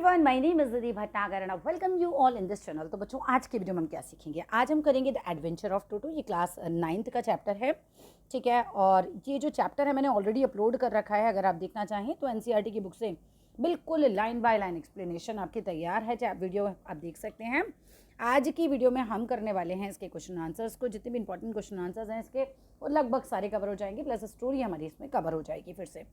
everyone, my name is Didi Bhatnagar and I welcome you all in this channel। तो बच्चों आज की video में हम क्या सीखेंगे? आज हम करेंगे द एडवेंचर ऑफ टोटो। ये क्लास 9th का चैप्टर है, ठीक है। और ये जो चैप्टर है मैंने ऑलरेडी अपलोड कर रखा है, अगर आप देखना चाहें तो एनसीईआरटी की बुक से बिल्कुल लाइन बाय लाइन एक्सप्लेनेशन आपकी तैयार है, वीडियो आप देख सकते हैं। आज की वीडियो में हम करने वाले हैं इसके क्वेश्चन आंसर्स को, जितने भी इंपॉर्टेंट क्वेश्चन आंसर्स हैं इसके वो लगभग सारे कवर हो जाएंगे, प्लस स्टोरी हमारी इसमें कवर हो जाएगी फिर से।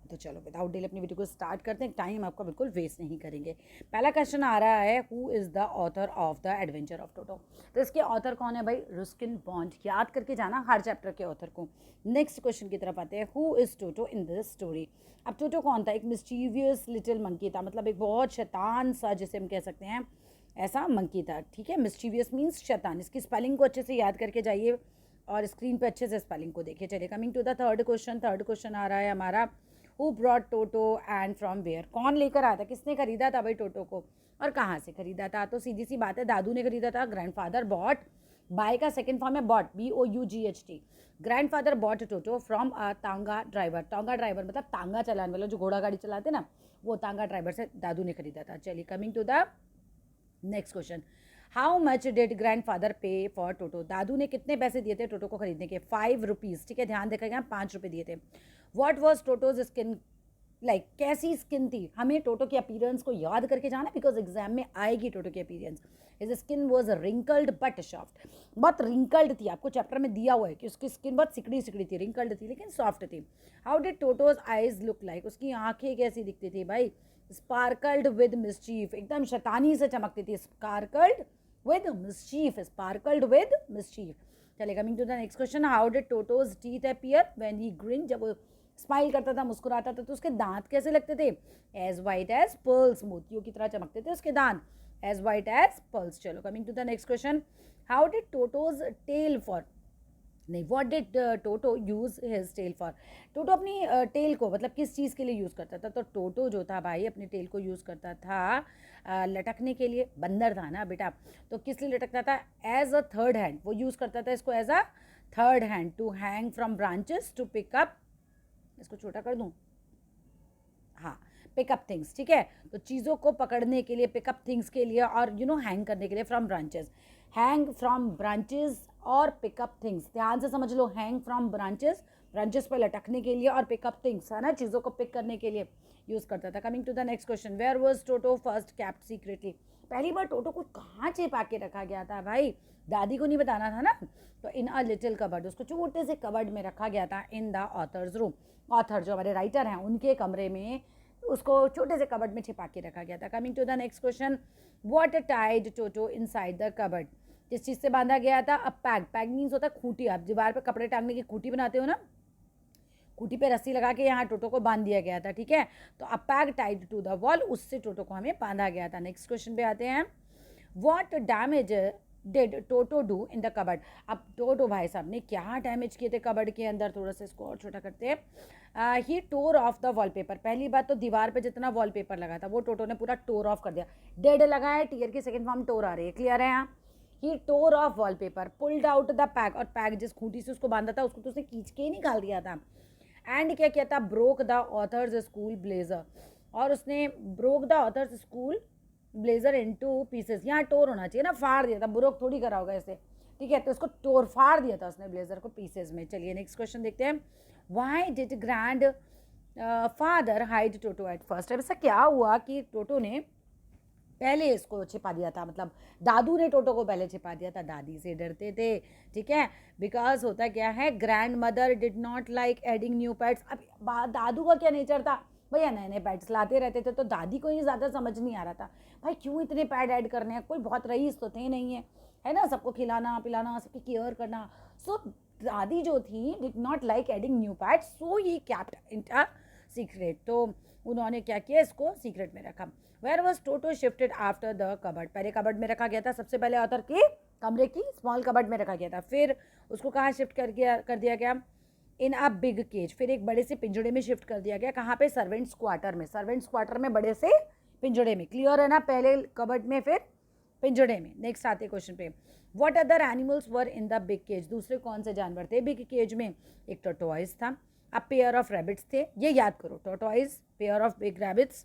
तो चलो विदाउट डिले अपनी वीडियो को स्टार्ट करते हैं, टाइम आपका बिल्कुल वेस्ट नहीं करेंगे। पहला क्वेश्चन आ रहा है, who is the author of the adventure of Toto. तो इसके ऑथर कौन है भाई? रुस्किन बॉन्ड। याद करके जाना हर चैप्टर के ऑथर को। नेक्स्ट क्वेश्चन की तरफ आते हैं, who is toto in this story. अब टोटो कौन था? एक मिस्चीवियस लिटिल मंकी था, मतलब एक बहुत शैतान सा जिसे हम कह सकते हैं, ऐसा मंकी था, ठीक है। मिस्चीवियस मीन्स शैतान। इसकी स्पेलिंग को अच्छे से याद करके जाइए और स्क्रीन पर अच्छे से स्पेलिंग को देखिए। चलिए coming to the third question आ रहा है हमारा, who brought Toto and from where. कौन लेकर आया था, किसने खरीदा था भाई टोटो को और कहाँ से खरीदा था? तो सीधी सी बात है, दादू ने खरीदा था। ग्रैंडफादर बॉट, बाय का सेकंड फॉर्म है bought, BOUGHT। Grandfather bought Toto from a tonga driver. तांगा ड्राइवर मतलब तांगा चलाने वाला, जो घोड़ा गाड़ी चलाते ना, वो तांगा ड्राइवर से दादू ने खरीदा था। चलिए coming to the next question, how much did grandfather pay for Toto. दादू ने कितने पैसे दिए थे टोटो को खरीदने के? 5 रुपीज़, ठीक है। ध्यान देखेगा, 5 रुपये दिए थे। व्हाट वॉज टोटोज स्किन लाइक, कैसी स्किन थी? हमें टोटो के अपीयरेंस को याद करके जाना, बिकॉज एग्जाम में आएगी टोटो की appearance. His skin was wrinkled but soft. बहुत रिंकल्ड थी, आपको चैप्टर में दिया हुआ है कि उसकी स्किन बहुत सिकड़ी सिकड़ी थी, रिंकल्ड थी लेकिन सॉफ्ट थी। How did टोटोज eyes look like. उसकी आंखें कैसी दिखती थी भाई? स्पार्कल्ड विद मिस्चीफ, एकदम शैतानी से चमकती थी। Sparkled with mischief, sparkled with mischief. चलिए coming to the next question, how did Toto's teeth appear when he grin. जब वो स्माइल करता था, मुस्कुराता था, तो उसके दांत कैसे लगते थे? एज वाइट एज पर्ल्स, मोतियों की तरह चमकते थे उसके दांत, एज वाइट एज पर्ल्स। चलो coming to the next question, how did Toto's tail for, नहीं, what did Toto use his tail for. Toto अपनी टेल को मतलब किस चीज़ के लिए यूज़ करता था? तो टोटो जो था भाई अपनी टेल को यूज़ करता था लटकने के लिए। बंदर था ना बेटा, तो किस लिए लटकता था? एज अ थर्ड हैंड, वो यूज़ करता था इसको as a third hand, to hang from branches to pick up, इसको छोटा कर दूँ, हाँ, पिकअप थिंग्स, ठीक है। तो चीज़ों को पकड़ने के लिए, पिकअप थिंग्स के लिए, और हैंग करने के लिए from branches. Hang from branches और पिकअप थिंग्स, ध्यान से समझ लो। हैंग फ्रॉम ब्रांचेस, ब्रांचेस पर लटकने के लिए, और पिकअप थिंग्स है ना, चीज़ों को पिक करने के लिए यूज़ करता था। Coming to the next question, where was Toto first kept secretly. पहली बार टोटो को कहाँ छिपा के रखा गया था भाई? दादी को नहीं बताना था ना, तो इन अ लिटिल कबर्ड, उसको छोटे से कबर्ड में रखा गया था। In the author's room, author जो हमारे राइटर हैं उनके कमरे में उसको छोटे से कबर्ड में छिपा के रखा गया था। Coming to the next question, what tied Toto inside the cupboard. किस चीज़ से बांधा गया था? अब पैग, पैग मीन्स होता है खूंटी। आप दीवार पे कपड़े टांगने की खूंटी बनाते हो ना, खूंटी पे रस्सी लगा के यहाँ टोटो को बांध दिया गया था, ठीक है। तो a peg tied to the wall, उससे टोटो को हमें बांधा गया था। नेक्स्ट क्वेश्चन पे आते हैं, what damage did Toto do in the cupboard. अब टोटो भाई साहब ने क्या डैमेज किए थे कबर्ड के अंदर? थोड़ा सा इसको और छोटा करते हैं। ही टोर ऑफ द वॉलपेपर। पहली बात तो दीवार पे जितना वॉलपेपर लगा था वो टोटो ने पूरा टोर ऑफ कर दिया। डेड लगा है, टीयर की सेकंड फॉर्म टोर आ रही है, क्लियर है यहाँ। He tore off wallpaper, pulled out the peg, और पैक जिस खूंटी से उसको बांधा था उसको तो उसने खींच के ही निकाल दिया था। एंड क्या किया था? Broke the author's school blazer, और उसने broke the author's school blazer into pieces. यहाँ टोर होना चाहिए ना, फाड़ दिया था, ब्रोक थोड़ी करा होगा ऐसे, ठीक है। तो इसको टोर, फाड़ दिया था उसने ब्लेजर को पीसेस में। चलिए नेक्स्ट क्वेश्चन देखते हैं, why did grand father hide toto at first. ऐसा क्या हुआ कि टोटो ने पहले इसको छिपा दिया था, मतलब दादू ने टोटो को पहले छिपा दिया था, दादी से डरते थे, ठीक है। बिकॉज होता क्या है, grand mother did not like adding new pets. अब दादू का क्या नेचर था भैया, नए नए पेट्स लाते रहते थे, तो दादी को ये ज़्यादा समझ नहीं आ रहा था भाई क्यों इतने पैड ऐड करने हैं, कोई बहुत रईस तो थे नहीं है ना, सबको खिलाना पिलाना, सबकी केयर करना। सो दादी जो थी did not like adding new pets, so he kept in a secret. तो उन्होंने क्या किया, इसको सीक्रेट में रखा। Where was Toto shifted after the cupboard. पहले कबर्ड में रखा गया था, सबसे पहले ऑथर के कमरे की स्मॉल कबर्ड में रखा गया था, फिर उसको कहाँ शिफ्ट कर दिया गया? इन अ बिग केज, फिर एक बड़े से पिंजड़े में शिफ्ट कर दिया गया। कहाँ पे? सर्वेंट्स क्वार्टर में, सर्वेंट्स क्वार्टर में बड़े से पिंजड़े में, क्लियर है ना। पहले कबर्ड में फिर पिंजड़े में। नेक्स्ट आते क्वेश्चन पे, what other animals were in the big cage. दूसरे कौन से जानवर थे बिग केज में? एक टोटोइज था, अ पेयर ऑफ रैबिट्स थे, ये याद करो, tortoise, pair of big rabbits,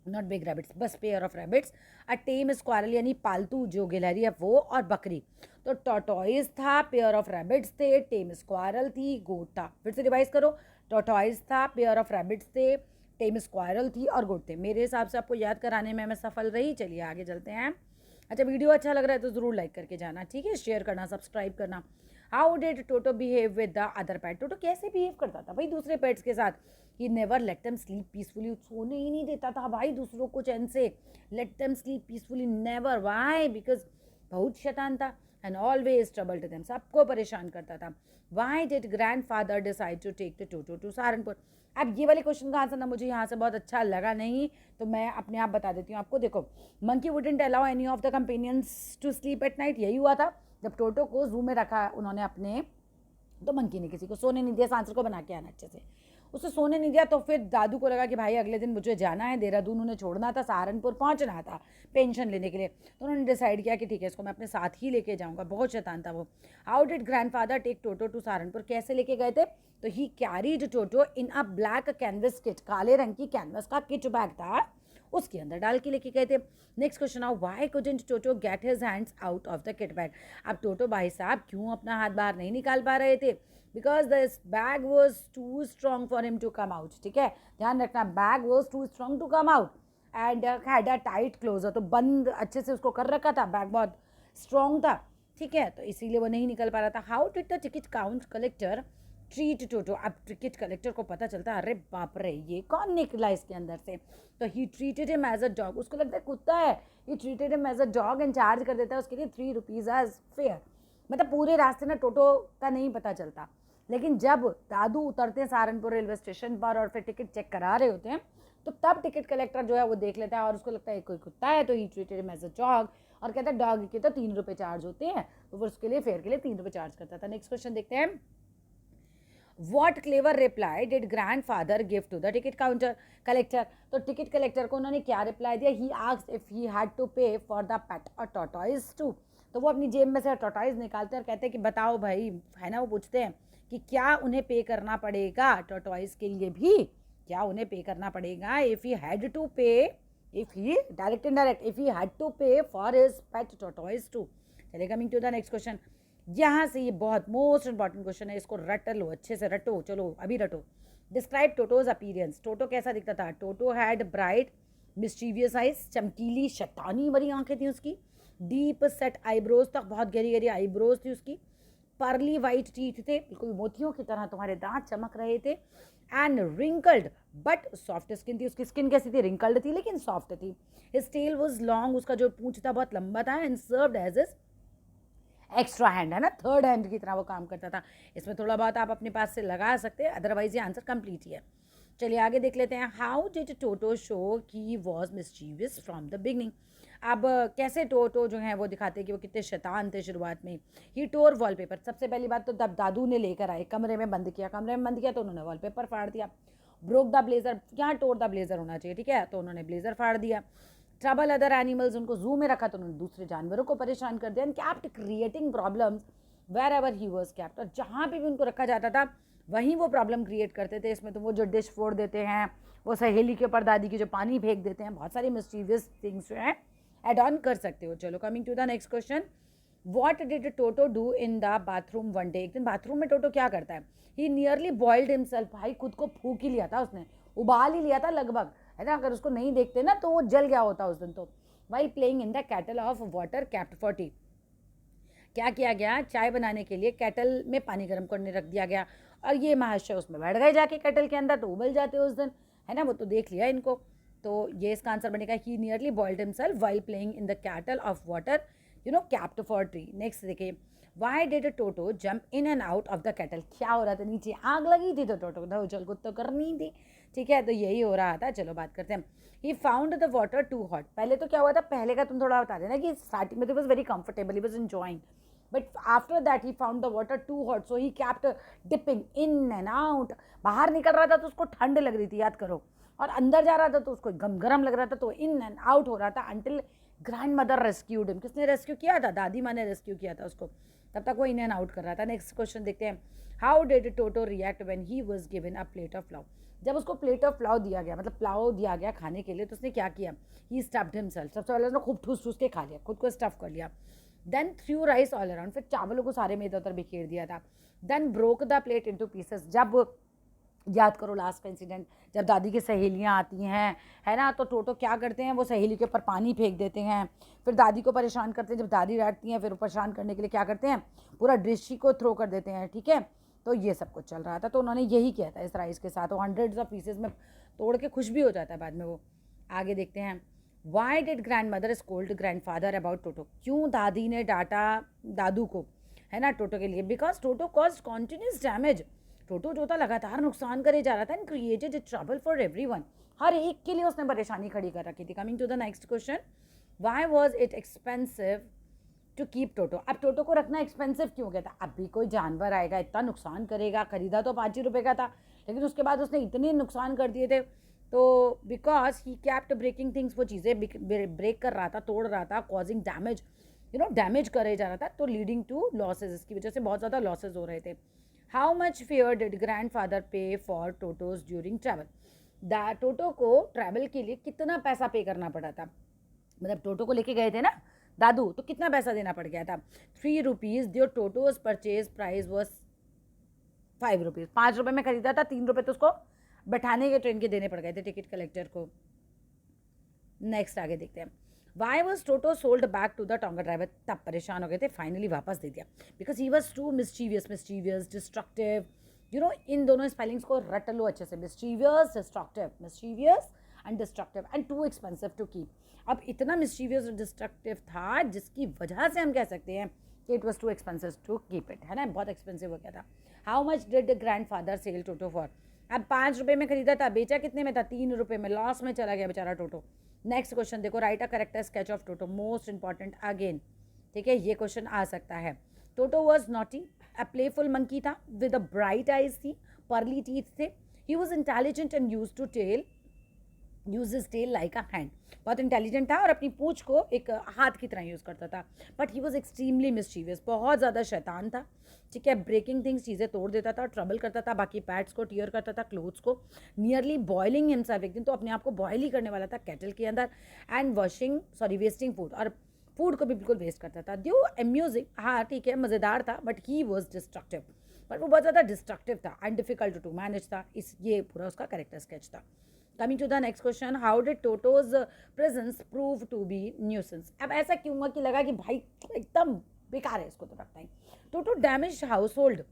not big rabbits, बस पेयर ऑफ रैबिट्स। अ टेम स्क्वारल यानी पालतू जो गिलहरी है वो, और बकरी। तो टॉर्टोइज था, पेयर ऑफ रैबिट्स थे, टेम स्क्वारल थी, गोट था। फिर से रिवाइज करो, टॉर्टोइज था, पेयर ऑफ रैबिट्स थे, टेम स्क्वायरल थी और गोट थे। मेरे हिसाब से आपको याद कराने में मैं सफल रही। चलिए आगे चलते हैं। अच्छा, वीडियो अच्छा लग रहा है तो ज़रूर लाइक करके जाना, ठीक है, शेयर करना, सब्सक्राइब करना। How did Toto behave with the other pet? Toto कैसे बिहेव करता था भाई दूसरे पेट्स के साथ? He never let them sleep peacefully, सोने ही नहीं देता था भाई दूसरों को चैन से। Let them sleep peacefully, never. Why? Because बहुत शैतान था। And always trouble to them, सबको परेशान करता था। Why did grandfather decide to take the Toto to Saharanpur? अब ये वाले क्वेश्चन का आंसर ना मुझे यहाँ से बहुत अच्छा लगा नहीं, तो मैं अपने आप बता देती हूँ आपको। देखो, monkey wouldn't allow any of the companions to sleep at night. यही हुआ था जब टोटो को जू में रखा उन्होंने अपने, तो मंकी ने किसी को सोने नहीं दिया। इस आंसर को बना के आना अच्छे से। उसे सोने नहीं दिया तो फिर दादू को लगा कि भाई अगले दिन मुझे जाना है, देहरादून उन्हें छोड़ना था, सहारनपुर पहुंचना था पेंशन लेने के लिए। तो उन्होंने डिसाइड किया कि ठीक है, इसको मैं अपने साथ ही लेके जाऊंगा। बहुत शैतान था वो। How did grandfather take Toto to Saharanpur? कैसे लेके गए थे? तो he carried Toto in a black canvas kit, काले रंग की कैनवस का किट बैग था, उसके अंदर डाल के लेके गए थे। नेक्स्ट क्वेश्चन आओ, why couldn't toto get his hands out of the kit bag? अब टोटो भाई साहब क्यों अपना हाथ बाहर नहीं निकाल पा रहे थे? Because this bag was too strong for him to come out. ठीक है, ध्यान रखना, bag was too strong to come out and had a tight closure. तो बंद अच्छे से उसको कर रखा था, बैग बहुत स्ट्रॉन्ग था। ठीक है, तो इसीलिए वो नहीं निकल पा रहा था। How did the ticket count collector treat Toto? अब टिकट कलेक्टर को पता चलता है, अरे बाप रे ये कौन निकला इसके अंदर से। तो he treated him as a dog, उसको लगता है कुत्ता है। He treated him as a dog and charge कर देता है उसके लिए 3 रुपीज़ एज फेयर। मतलब पूरे रास्ते में टोटो का नहीं पता चलता, लेकिन जब दादू उतरते हैं सहारनपुर रेलवे स्टेशन पर और फिर टिकट चेक करा रहे होते हैं, तो तब टिकट कलेक्टर जो है वो देख लेता है और उसको लगता है कोई कुत्ता है, तो he treated him as a dog और कहता है डॉग के तो 3 रुपये चार्ज होते हैं, तो वो उसके लिए फेयर के लिए 3 रुपये चार्ज करता था। नेक्स्ट क्वेश्चन देखते हैं। What clever reply did grandfather give to the ticket counter collector? तो टिकट कलेक्टर को उन्होंने क्या रिप्लाई दिया? He asked if he had to pay for the pet a tortoise too. तो वो अपनी जेब में से टॉर्टोइज निकालते हैं और कहते हैं कि बताओ भाई, है ना, वो पूछते हैं कि क्या उन्हें पे करना पड़ेगा टॉर्टोइज के लिए भी, क्या उन्हें पे करना पड़ेगा? If he had to pay, if he direct indirect, if he had to pay for his pet tortoise too. चलिए, coming to the next question. यहाँ से ये बहुत मोस्ट इंपॉर्टेंट क्वेश्चन है, इसको रट लो, अच्छे से रटो। चलो अभी रटो। Describe टोटोज appearance. टोटो कैसा दिखता था? टोटो हैड ब्राइट मिस्टीवियस आइज, चमकीली शैतानी भरी आंखें थी उसकी। डीप सेट आईब्रोज तक, बहुत गहरी गहरी आईब्रोज थी उसकी। पर्ली वाइट टीथ थे, बिल्कुल मोतियों की तरह तुम्हारे दांत चमक रहे थे। And wrinkled but soft skin थी, उसकी स्किन कैसी थी? रिंकल्ड थी लेकिन सॉफ्ट थी। हिज टेल वाज लॉन्ग, उसका जो पूंछ था बहुत लंबा था। And served as is extra hand, है ना, थर्ड हैंड की तरह वो काम करता था। इसमें थोड़ा बहुत आप अपने पास से लगा सकते हैं, अदरवाइज ये आंसर कंप्लीट ही है। चलिए आगे देख लेते हैं। How did toto show he was mischievous from the beginning? अब कैसे टोटो जो है वो दिखाते हैं कि वो कितने शैतान थे शुरुआत में। ही टोर वॉलपेपर। सबसे पहली बात तो जब दादू ने लेकर आए, कमरे में बंद किया, कमरे में बंद किया तो उन्होंने वॉलपेपर फाड़ दिया। ब्रोक द ब्लेजर, यहाँ टोर द ब्लेजर होना चाहिए, ठीक है, तो उन्होंने ब्लेजर फाड़ दिया। ट्रबल अदर एनिमल्स, उनको जू में रखा तो उन्होंने दूसरे जानवरों को परेशान कर दिया। And kept creating problems wherever he was kept, और जहाँ पे भी उनको रखा जाता था वहीं वो प्रॉब्लम क्रिएट करते थे। इसमें तो वो जो डिश फोड़ देते हैं, वो सहेली के ऊपर दादी की जो पानी फेंक देते हैं, बहुत सारी मिस्टीवियस थिंग्स जो हैं एड ऑन कर सकते हो। चलो coming to the next question. What did Toto do in the bathroom one day? एक दिन बाथरूम में टोटो क्या करता है? ही नियरली बॉइल्ड हिमसेल्फ, भाई खुद को फूक ही लिया था उसने, उबाल ही लिया था लगभग, है ना। अगर उसको नहीं देखते ना तो वो जल गया होता उस दिन तो। While playing in the kettle of water kept for T, क्या किया गया? चाय बनाने के लिए कैटल में पानी गर्म करने रख दिया गया और ये महाशय उसमें बैठ गए जाके कैटल के अंदर, तो उबल जाते उस दिन, है ना, वो तो देख लिया इनको। तो ये इसका आंसर बनेगा he nearly boiled himself while playing in the kettle of water kept for tea. Next देखिए, why did Toto jump in and out of the kettle? क्या हो रहा था? नीचे आग लगी थी तो टोटो को उछल कूद तो करनी थी, ठीक है, तो यही हो रहा था। चलो बात करते हैं। He found the water too hot. पहले तो क्या हुआ था? पहले का तुम थोड़ा बता देना कि स्टार्टिंग में तो was very comfortable, he was enjoying, but after that he found the water too hot, so he kept dipping in and out. बाहर निकल रहा था तो उसको ठंड लग रही थी, याद करो, और अंदर जा रहा था तो उसको गरम लग रहा था, तो इन एंड आउट हो रहा था until grand mother rescued him. किसने रेस्क्यू किया था? दादी माँ ने रेस्क्यू किया था उसको, तब तक वो इन एंड आउट कर रहा था। नेक्स्ट क्वेश्चन देखते हैं। How did toto react when he was given a plate of flower? जब उसको प्लेट ऑफ पुलाव दिया गया, मतलब पुलाव दिया गया खाने के लिए, तो उसने क्या किया, ही स्टफ्ड हिमसेल्फ, सबसे पहले उसने खूब ठूस ठूस के खा लिया, खुद को स्टफ कर लिया. Then threw rice all around, फिर चावलों को सारे में इधर उधर बिखेर दिया था. Then broke the plate into pieces. जब याद करो लास्ट का इंसिडेंट, जब दादी की सहेलियां आती हैं, है ना, तो टोटो क्या करते हैं, वो सहेली के ऊपर पानी फेंक देते हैं, फिर दादी को परेशान करते हैं. जब दादी डांटती हैं, फिर वो परेशान करने के लिए क्या करते हैं, पूरा डिश ही को थ्रो कर देते हैं. ठीक है, तो ये सब कुछ चल रहा था. तो उन्होंने यही किया था इस राइस के साथ. वो हंड्रेड्स ऑफ पीसेज में तोड़ के खुश भी हो जाता है बाद में वो. आगे देखते हैं. Why did grandmother scold grandfather about Toto. क्यों दादी ने डांटा दादू को, है ना, टोटो के लिए. Because Toto cause continuous damage. Toto जो था लगातार नुकसान करे जा रहा था and created a trouble for everyone. हर एक के लिए उसने परेशानी खड़ी कर रखी थी. Coming to the next question, why was it expensive to keep Toto. अब टोटो को रखना एक्सपेंसिव क्यों गया था. अभी कोई जानवर आएगा, इतना नुकसान करेगा, खरीदा तो 5 ही रुपये का था, लेकिन उसके बाद उसने इतने नुकसान कर दिए थे. तो because he kept breaking things, वो चीज़ें ब्रेक कर रहा था, तोड़ रहा था, कॉजिंग डैमेज, डैमेज करे जा रहा था, तो लीडिंग टू लॉसेज. इसकी वजह से बहुत ज़्यादा लॉसेज हो रहे थे. How much fair did grand father पे फॉर टोटोज ड्यूरिंग ट्रैवल. टोटो को ट्रैवल के लिए कितना पैसा पे करना पड़ा था. मतलब टोटो को लेके गए थे ना दादू, तो कितना पैसा देना पड़ गया था. 3 रुपीज़. जो टोटोज परचेज प्राइस वॉज 5 रुपीज़. 5 रुपये में खरीदा था, 3 रुपये तो उसको बैठाने के ट्रेन के देने पड़ गए थे टिकट कलेक्टर को. नेक्स्ट आगे देखते हैं. Why was Toto sold back to the tonga driver. तब परेशान हो गए थे, फाइनली वापस दे दिया. Because he was too mischievous destructive. इन दोनों स्पेलिंग्स को रट लो अच्छे से. Mischievous and destructive and too expensive to keep. अब इतना मिस्चीवियस और डिस्ट्रक्टिव था जिसकी वजह से हम कह सकते हैं कि it was too expensive to keep it, है ना, बहुत एक्सपेंसिव हो गया था. How much did grandfather sell Toto for. अब 5 रुपये में खरीदा था, बेचा कितने में था, 3 रुपये में. लॉस में चला गया बेचारा टोटो. नेक्स्ट क्वेश्चन देखो, write a correct sketch of Toto. Most important again, ठीक है, ये क्वेश्चन आ सकता है. Toto was naughty, a playful monkey था, विद अ ब्राइट आइज थी, पर्ली टीथ थे. He was intelligent and use his tail like a hand. बहुत इंटेलिजेंट था और अपनी पूंछ को एक हाथ की तरह यूज़ करता था. But he was extremely mischievous, बहुत ज़्यादा शैतान था. ठीक है, ब्रेकिंग थिंग्स, चीज़ें तोड़ देता था, ट्रबल करता था, बाकी पैड्स को टीयर करता था, क्लोथ्स को. नियरली बॉइलिंग हिमसेल्फ, एक दिन तो अपने आप को बॉयल ही करने वाला था केटल के अंदर. एंड वेस्टिंग फूड, और फूड को भी बिल्कुल वेस्ट करता था. ड्यू अम्यूजिंग, हाँ ठीक है, मज़ेदार था, but he was destructive. But वो बहुत ज़्यादा डिस्ट्रक्टिव था एंड डिफिकल्ट टू मैनेज था. ये पूरा उसका करेक्टर स्केच था. Coming to the next question, how did Toto's presence prove to be nuisance. अब ऐसा क्यों हुआ कि लगा कि भाई एकदम बेकार है, इसको तो रखता है. टोटो डैमेज हाउस होल्ड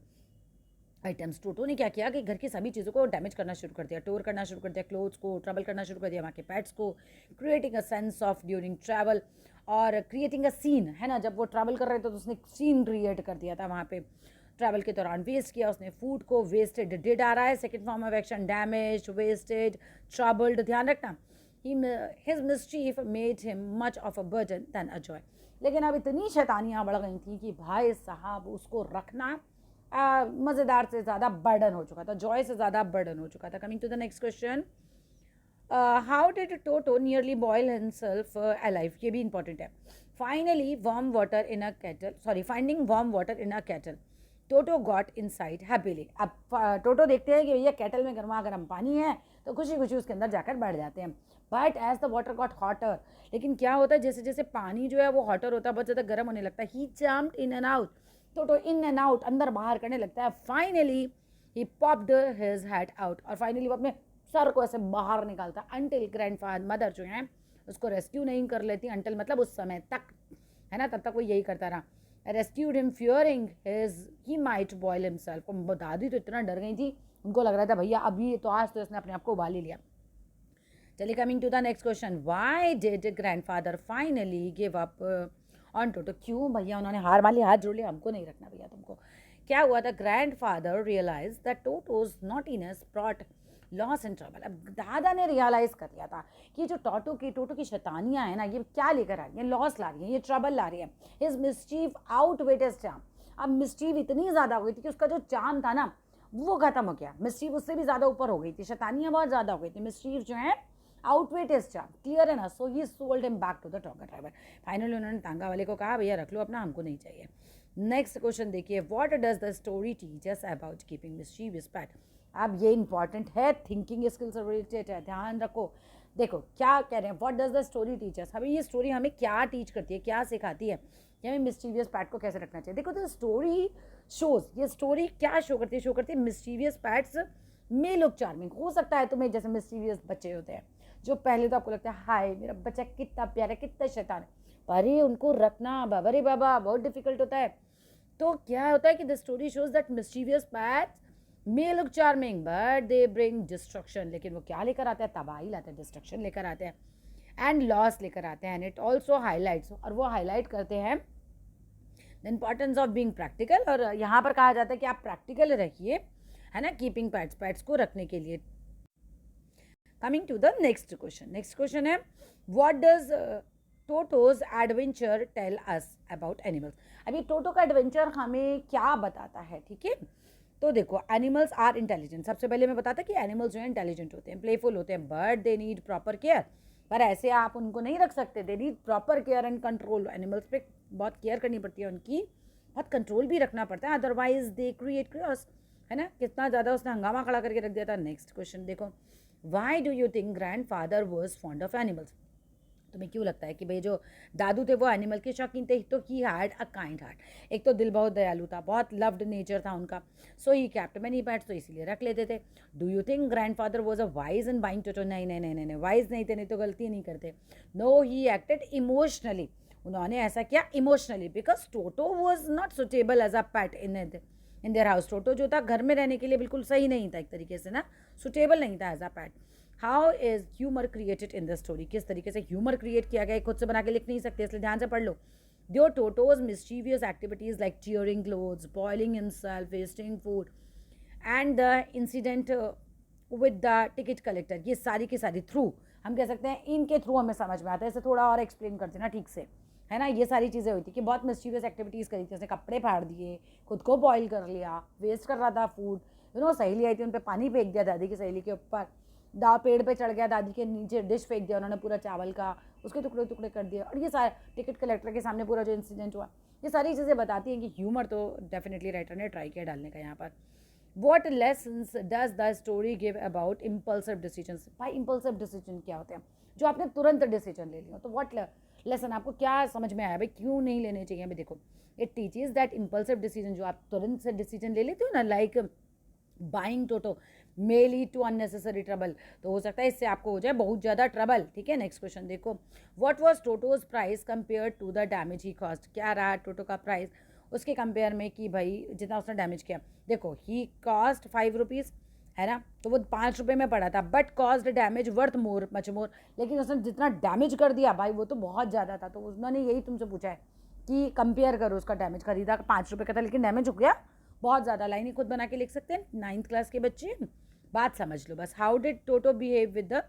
आइटम्स. टोटो ने क्या किया कि घर की सभी चीज़ों को डैमेज करना शुरू कर दिया, टोर करना शुरू कर दिया, क्लोथ्स को ट्रबल करना शुरू कर दिया, वहाँ के पेट्स को, creating a sense of during travel, और क्रिएटिंग अ सीन, है ना, जब वो ट्रैवल कर रहे थे तो उसने सीन क्रिएट कर दिया था वहाँ पे. ट्रैवल के दौरान वेस्ट किया उसने फूड को. वेस्टेड डिड आ रहा है, second form of action, damage, wasted, troubled. ध्यान रखना, his mischief made him much of a burden than a joy. लेकिन अब इतनी शैतानियाँ बढ़ गई थी कि भाई साहब उसको रखना मज़ेदार से ज़्यादा बर्डन हो चुका था, जॉय से ज़्यादा बर्डन हो चुका था. Coming to the next question, how did Toto nearly boil himself alive. ये भी इंपॉर्टेंट है. Finding warm water in a kettle, Toto got inside happily. अब टोटो देखते हैं कि भैया केटल में गर्मा गर्म पानी है, तो खुशी खुशी उसके अंदर जाकर बैठ जाते हैं. But as the water got hotter, लेकिन क्या होता है, जैसे जैसे पानी जो है वो हॉटर होता है, बहुत ज़्यादा गर्म होने लगता है. He jumped in and out. Toto in and out, अंदर बाहर करने लगता है. Finally he popped his head out, और फाइनली वो अपने सर को ऐसे बाहर निकालता. अंटिल ग्रैंड मदर जो है उसको रेस्क्यू नहीं कर लेती. अंटिल मतलब उस समय तक, है ना, तब तक वो यही करता रहा. Rescued him fearing he might boil himself. दादी तो इतना डर गई थी, उनको लग रहा था भैया अभी तो आज तो इसने अपने आप को उबाल ही लिया. चलिए, coming to the next question, why did grandfather finally give up on Toto. क्यों भैया उन्होंने हार मान ली, हाथ जोड़ लिया, हमको नहीं रखना भैया तुमको. क्या हुआ था, grandfather realise that Toto's naughtiness brought loss and trouble. अब दादा ने रियलाइज़ कर लिया था कि जो टोटो की शैतानियाँ हैं ना, ये क्या लेकर आ रही हैं, लॉस ला रही हैं, ये ट्रबल ला रही है. His mischief outweighed his charm. अब मिस्चीफ इतनी ज़्यादा हो गई थी कि उसका जो चार्म था ना वो खत्म हो गया. मिस्चीफ उससे भी ज़्यादा ऊपर हो गई थी, शैतानियाँ बहुत ज़्यादा हो गई थी. मिस्चीफ जो है आउटवेट हिज चार्म, क्लियर है ना. So he sold him back to the tonga driver. Finally उन्होंने तांगा वाले को कहा भैया रख लो अपना, हमको नहीं चाहिए. नेक्स्ट क्वेश्चन देखिए, what does the story teach us about keeping mischievous pet. अब ये इंपॉर्टेंट है, थिंकिंग स्किल्स से रिलेटेड है, ध्यान रखो। देखो क्या कह रहे हैं, what does the story teachers, हमें ये स्टोरी हमें क्या टीच करती है, क्या सिखाती है कि हमें मिस्टीवियस पैट को कैसे रखना चाहिए। देखो द स्टोरी शोज, ये स्टोरी क्या शो करती है, शो करती है मिस्टीवियस पैट्स मे लुक चार्मिंग। हो सकता है तुम्हें जैसे मिस्टीवियस बच्चे होते हैं जो पहले तो आपको लगता है हाय मेरा बच्चा कितना प्यारा कितना शैतान है, पर ये उनको रखना बाबा रे बाबा बहुत डिफिकल्ट होता है। तो क्या होता है कि the story shows that मिस्टीवियस pets may look charming but they bring destruction, लेकिन वो क्या लेकर आते हैं, तबाही लाते हैं, डिस्ट्रक्शन लेकर आते हैं एंड लॉस लेकर आते हैं। एंड इट ऑल्सो हाईलाइट्स, और वो हाईलाइट करते हैं the importance of being practical, और यहाँ पर कहा जाता है कि आप प्रैक्टिकल रहिए, है ना, कीपिंग पैट्स, पैट्स को रखने के लिए। Coming to the next question, next question है what does Toto's adventure tell us about animals. अभी टोटो का एडवेंचर हमें क्या बताता है, ठीक है। तो देखो एनिमल्स आर इंटेलिजेंट, सबसे पहले मैं बताता कि एनिमल्स जो है इंटेलिजेंट होते हैं, प्लेफुल होते हैं, but they need proper care. पर ऐसे आप उनको नहीं रख सकते, they need proper care and control. Animals पे बहुत केयर करनी पड़ती है उनकी, बहुत कंट्रोल भी रखना पड़ता है, अदरवाइज दे क्रिएट क्रियोस, है ना। कितना ज़्यादा उसने हंगामा खड़ा करके रख दिया था। नेक्स्ट क्वेश्चन देखो, why do you think grand father was fond of animals. तुम्हें क्यों लगता है कि भाई जो दादू थे वो एनिमल के शौकीन थे। तो he had a kind heart, एक तो दिल बहुत दयालु था, बहुत लव्ड नेचर था उनका। So he kept many pets, तो इसीलिए रख लेते थे। Do you think grandfather was a wise in buying Toto. नहीं नहीं नहीं नहीं, वाइज नहीं थे, नहीं तो गलती नहीं करते। नो ही एक्टेड इमोशनली, उन्होंने ऐसा किया emotionally, because Toto was not suitable as a pet in their house. Toto जो था घर में रहने के लिए बिल्कुल सही नहीं था, एक तरीके से ना, सुटेबल नहीं था as a pet. How is humour created in the story, किस तरीके से ह्यूमर क्रिएट किया गया, खुद से बना के लिख नहीं सकते, इसलिए ध्यान से पढ़ लो। Their Toto's mischievous activities like tearing clothes, boiling himself, wasting food, and the incident with the ticket collector, ये सारी की सारी थ्रू हम कह सकते हैं इनके थ्रू हमें समझ में आता है। इसे थोड़ा और एक्सप्लेन करते ना ठीक से, है ना। ये सारी चीज़ें हुई थी कि बहुत मिस्चीवियस एक्टिविटीज़ करी थी, उसने कपड़े फाड़ दिए, खुद को बॉयल कर लिया, वेस्ट कर रहा था फूड, सहेली आई थी उन पर पानी फेंक दिया दादी की सहेली के ऊपर, पेड़ पे चढ़ गया, दादी के नीचे डिश फेंक दिया उन्होंने पूरा चावल का, उसके टुकड़े टुकड़े कर दिए। और ये सारे टिकट कलेक्टर के सामने पूरा जो इंसिडेंट हुआ, ये सारी चीज़ें बताती हैं कि ह्यूमर तो डेफिनेटली राइटर ने ट्राई किया डालने का यहाँ पर। What lessons does the story give about impulsive decision. भाई इम्पल्सिव डिसीजन क्या होते हैं, जो आपने तुरंत डिसीजन ले लिया। तो वॉट लेसन आपको क्या समझ में आया भाई, क्यों नहीं लेने चाहिए। अभी देखो, it teaches that impulsive decision, जो आप तुरंत से डिसीजन ले लेते हो ना, like buying Toto may lead to unnecessary trouble, तो हो सकता है इससे आपको हो जाए बहुत ज़्यादा ट्रबल, ठीक है। नेक्स्ट क्वेश्चन देखो, what was Toto's price compare to the damage he cost. क्या रहा टोटो का प्राइस उसके कंपेयर में कि भाई जितना उसने डैमेज किया। देखो ही कॉस्ट 5 रुपीज़, है ना, तो वो 5 रुपये में पड़ा था, but cost damage worth more much more, लेकिन उसने जितना डैमेज कर दिया भाई वो तो बहुत ज़्यादा था। तो उन्होंने यही तुमसे पूछा है कि कंपेयर करो उसका डैमेज, खरीदा 5 रुपये का था लेकिन डैमेज हो गया बहुत ज़्यादा। लाइन ही खुद बना के लिख सकते हैं 9th क्लास के बच्चे, बात समझ लो बस। How did Toto behave with the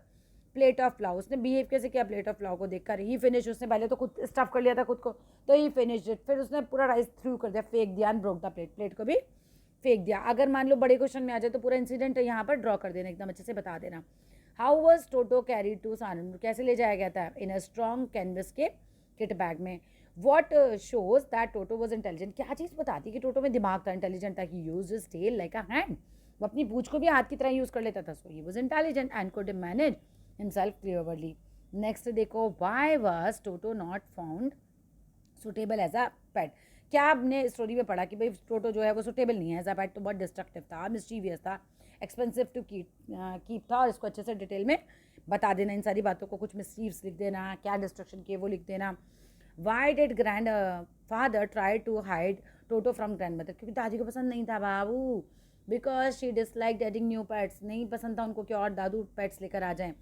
plate of flower, उसने बिहेव कैसे किया प्लेट ऑफ फ्लावर को देखकर। ही फिनिश, उसने पहले तो खुद स्टफ कर लिया था खुद को, तो ही फिनिश इट, फिर उसने पूरा राइस थ्रू कर दिया, फेंक दिया, and broke the plate, plate को भी फेंक दिया। अगर मान लो बड़े क्वेश्चन में आ जाए तो पूरा इंसिडेंट यहाँ पर ड्रॉ कर देना, एकदम अच्छे से बता देना। How was Toto carry to Saharanpur, कैसे ले जाया गया था, इन अ स्ट्रॉन्ग कैनवस के किट बैग में। What shows that Toto was intelligent, क्या चीज़ बताती कि टोटो में दिमाग था, इंटेलिजेंट था, कि use his tail like a hand, वो अपनी पूंछ को भी हाथ की तरह यूज़ कर लेता था। So he was intelligent and could manage himself clearly. Next देखो, why was Toto not found suitable as a pet. क्या आपने स्टोरी में पढ़ा कि भाई टोटो जो है वो सुटेबल नहीं है एज अ पेट, तो बहुत डिस्ट्रक्टिव था, मिस्चीवियस था, एक्सपेंसिव टू कीप था। और इसको अच्छे से डिटेल में बता देना, इन सारी बातों को, कुछ मिस्चीव्स लिख देना, क्या डिस्ट्रक्शन किए वो लिख देना। Why did grandfather try to hide Toto from grandmother, क्योंकि दादी को पसंद नहीं था बाबू, because she dislike adding new pets, नहीं पसंद था उनको कि और दादू पेट्स लेकर आ जाएं।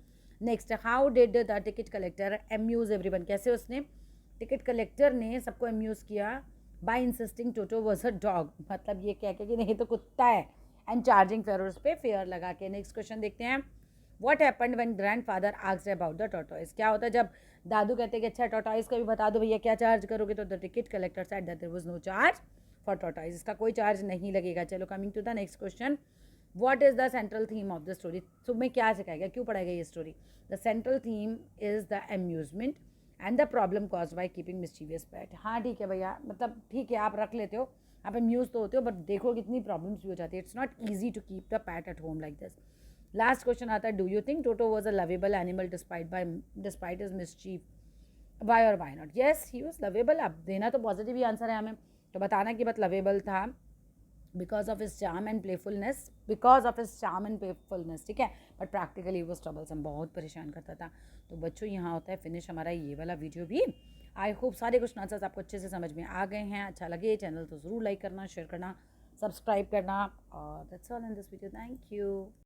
Next, how did the ticket collector amuse everyone, कैसे उसने टिकट कलेक्टर ने सबको अम्यूज़ किया by insisting Toto was a dog, मतलब ये कह के कि नहीं तो कुत्ता है, एंड चार्जिंग फेयर, उस पर फेयर लगा के। नेक्स्ट क्वेश्चन देखते हैं, what happened when grandfather asked about the tortoise, क्या होता है जब दादू कहते हैं कि अच्छा टॉर्टोइज का भी बता दो भैया क्या चार्ज करोगे, तो the ticket collector said that there was no charge for tortoise, इसका कोई चार्ज नहीं लगेगा। चलो coming to the next question, what is the central theme of the story, तुम्हें क्या सिखाएगा, क्यों पढ़ाएगा ये story. The central theme is the amusement and the problem cause by keeping mischievous pet. हाँ ठीक है भैया, मतलब ठीक है आप रख लेते हो, आप अम्यूज़ तो होते हो, बट देखो कितनी प्रॉब्लम्स भी हो जाती है. It's not easy to keep the pet at home like this. Last question आता है, do you think Toto was a lovable animal despite his mischief, why और why not? Yes, he was lovable. अब देना तो positive ही answer है हमें, तो बताना कि बट लवेबल था because of his charm and playfulness, ठीक है. बट प्रैक्टिकली वो ट्रबलसम, बहुत परेशान करता था. तो बच्चों यहाँ होता है फिनिश हमारा ये वाला वीडियो भी. आई होप सारे क्वेश्चन आंसर्स आपको अच्छे से समझ में आ गए हैं. अच्छा लगे चैनल तो ज़रूर लाइक करना, शेयर करना, सब्सक्राइब करना. और that's all in this video. Thank you.